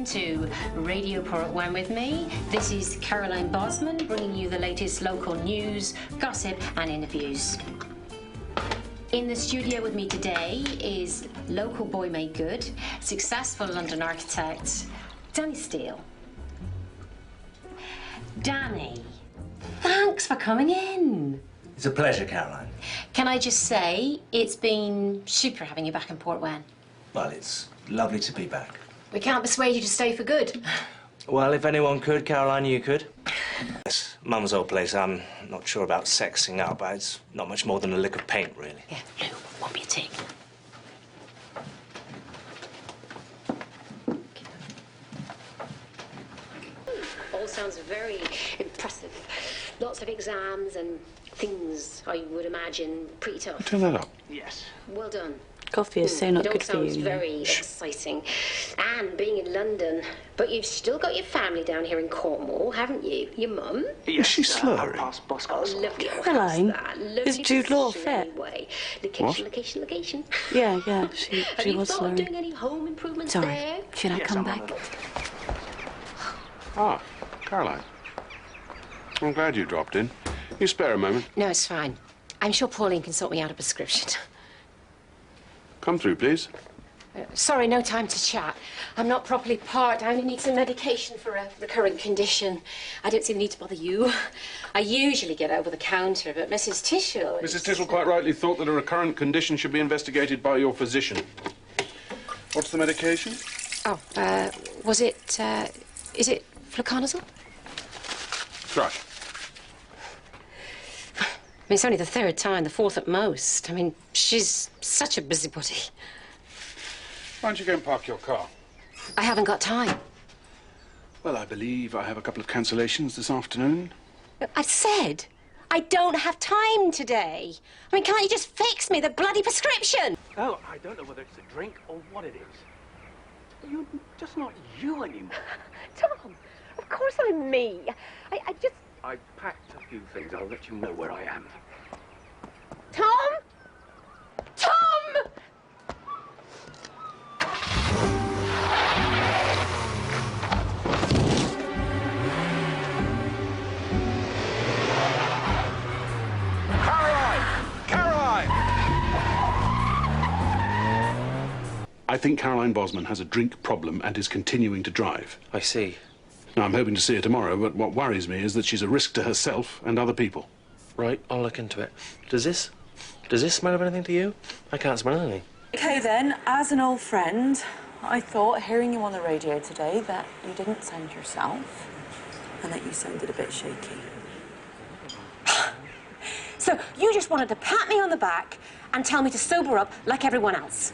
to Radio Port One with me. This is Caroline Bosman bringing you the latest local news, gossip and interviews. In the studio with me today is local boy made good, successful London architect, Danny Steele. Danny, thanks for coming in. It's a pleasure, Caroline. Can I just say, it's been super having you back in Port Wen. Well, it's lovely to be back. We can't persuade you to stay for good. Well, if anyone could, Caroline, you could. Yes, Mum's old place. I'm not sure about sexing up, but it's not much more than a lick of paint, really. Yeah, Lou, won't be a tick. All sounds very impressive. Lots of exams and things, I would imagine, pretty tough. Turn that up. Yes. Well done. Coffee is so not good for you. It all sounds very exciting. And being in London, but you've still got your family down here in Cornwall, haven't you? Your mum? Is she slurring? Oh, lovely. Caroline, is Jude Law position fit? Anyway. What? Location. Yeah, she Have you was thought of slurring. doing any home improvements Sorry, there? should I come back? Ah, Caroline. I'm glad you dropped in. You spare a moment? No, it's fine. I'm sure Pauline can sort me out a prescription. Come through, please. Sorry, no time to chat. I'm not properly parked. I only need some medication for a recurrent condition. I don't see the need to bother you. I usually get over the counter, but Mrs. Tishel... Mrs. Tishel quite rightly thought that a recurrent condition should be investigated by your physician. What's the medication? Oh, was it, is it fluconazole? Thrush. I mean, it's only the third time, the fourth at most. I mean, she's such a busybody. Why don't you go and park your car? I haven't got time. Well, I believe I have a couple of cancellations this afternoon. I said I don't have time today. I mean, can't you just fix me the bloody prescription? Oh, I don't know whether it's a drink or what it is. You're just not you anymore. Tom, of course I'm me. I've packed a few things. I'll let you know where I am. Tom? Tom! Caroline! I think Caroline Bosman has a drink problem and is continuing to drive. I see. Now, I'm hoping to see her tomorrow, but what worries me is that she's a risk to herself and other people. Right, I'll look into it. Does this smell of anything to you? I can't smell anything. Okay then, as an old friend, I thought, hearing you on the radio today, that you didn't sound yourself and that you sounded a bit shaky. So you just wanted to pat me on the back and tell me to sober up like everyone else?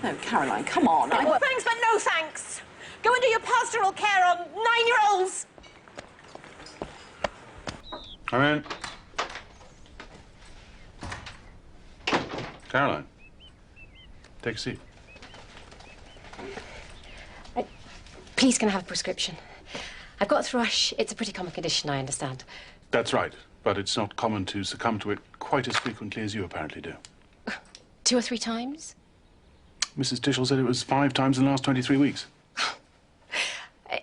No, Caroline, come on. Well, thanks, but no thanks. Go and do your pastoral care on 9-year-olds. Come in. Caroline, take a seat. Please, can I have a prescription? I've got thrush. It's a pretty common condition, I understand. That's right, but it's not common to succumb to it quite as frequently as you apparently do. 2 or 3 times? Mrs. Tishel said it was 5 times in the last 23 weeks.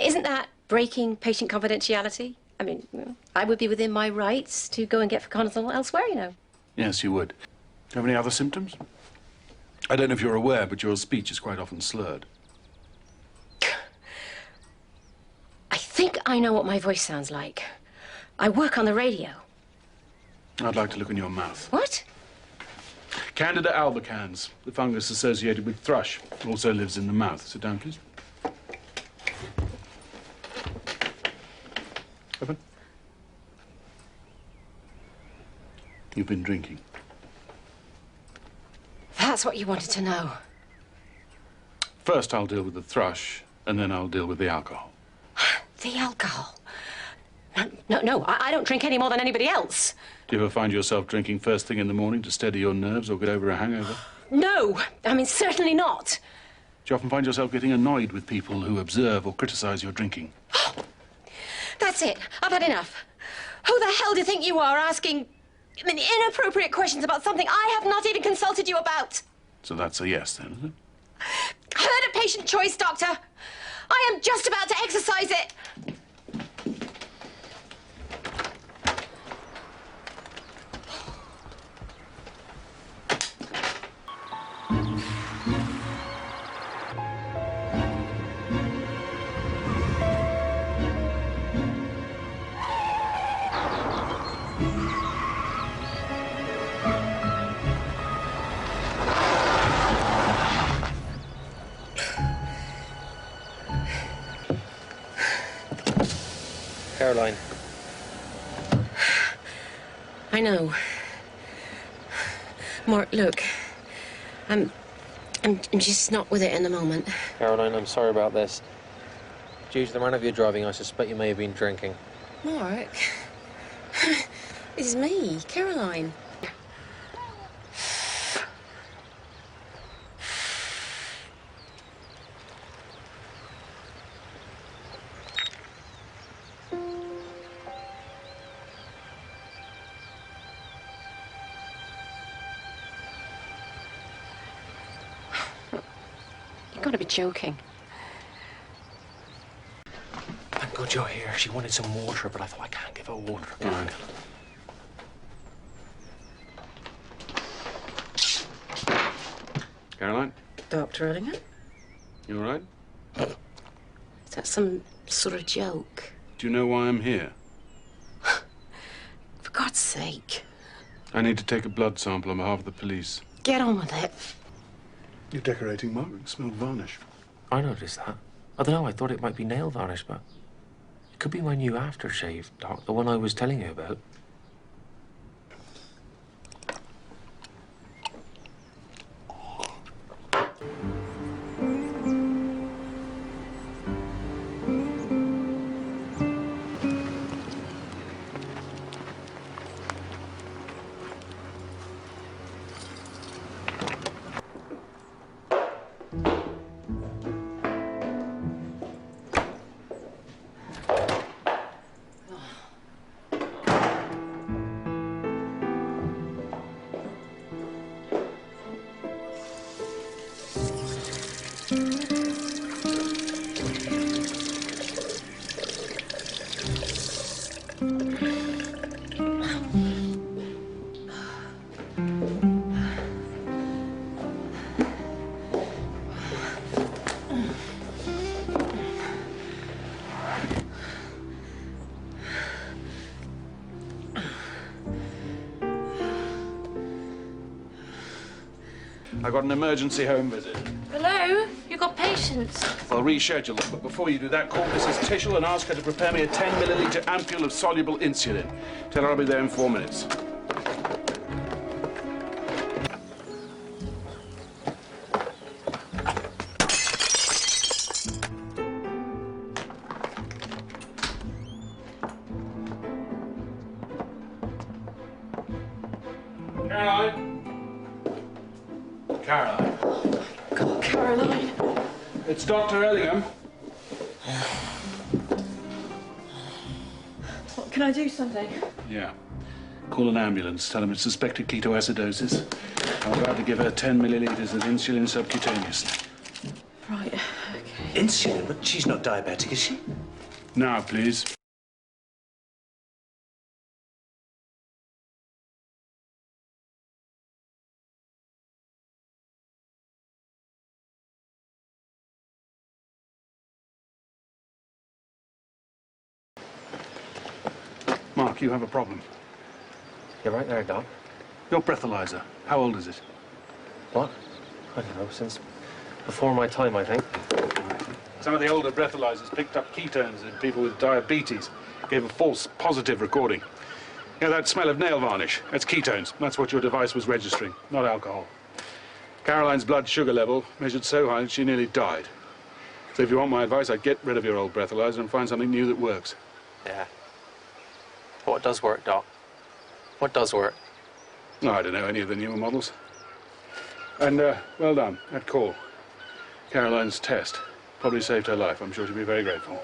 Isn't that breaking patient confidentiality? I mean, I would be within my rights to go and get fluconazole elsewhere, you know. Yes, you would. Do you have any other symptoms? I don't know if you're aware, but your speech is quite often slurred. I think I know what my voice sounds like. I work on the radio. I'd like to look in your mouth. What? Candida albicans, the fungus associated with thrush, also lives in the mouth. Sit down, please. Open. You've been drinking. That's what you wanted to know. First, I'll deal with the thrush, and then I'll deal with the alcohol. The alcohol? No, I don't drink any more than anybody else. Do you ever find yourself drinking first thing in the morning to steady your nerves or get over a hangover? No, I mean, certainly not. Do you often find yourself getting annoyed with people who observe or criticize your drinking? That's it. I've had enough. Who the hell do you think you are asking inappropriate questions about something I have not even consulted you about? So that's a yes, then, is it? Heard a patient choice, doctor. I am just about to exercise it! Caroline. I know. Mark, look. I'm just not with it in the moment. Caroline, I'm sorry about this. Due to the manner of your driving, I suspect you may have been drinking. Mark. This is me, Caroline. You've got to be joking. Thank God you're here. She wanted some water, but I thought I can't give her water. All right. Caroline, Dr. Ellinger? you all right? Is that some sort of joke? Do you know why I'm here? For God's sake. I need to take a blood sample on behalf of the police. Get on with it. You're decorating, Mark. It smelled varnish. I noticed that. I don't know, I thought it might be nail varnish, but it could be my new aftershave, Doc, the one I was telling you about. I got an emergency home visit. Hello? You got patients? I'll reschedule them, but before you do that, call Mrs. Tischel and ask her to prepare me a 10-milliliter ampule of soluble insulin. Tell her I'll be there in 4 minutes. Caroline? Caroline? God, Caroline. It's Dr. Ellingham. What, can I do something? Yeah. Call an ambulance. Tell them it's suspected ketoacidosis. I'm about to give her 10 milliliters of insulin subcutaneously. Right, okay. Insulin? But she's not diabetic, is she? Now, please. Mark, you have a problem. You're right there, Doc. Your breathalyzer, how old is it? What? I don't know, since before my time, I think. Some of the older breathalyzers picked up ketones in people with diabetes. Gave a false positive recording. Yeah, that smell of nail varnish, that's ketones. That's what your device was registering, not alcohol. Caroline's blood sugar level measured so high that she nearly died. So if you want my advice, I'd get rid of your old breathalyzer and find something new that works. Yeah. What does work, Doc? What does work? No, I don't know any of the newer models. And, well done, that call. Caroline's test. Probably saved her life. I'm sure she'll be very grateful.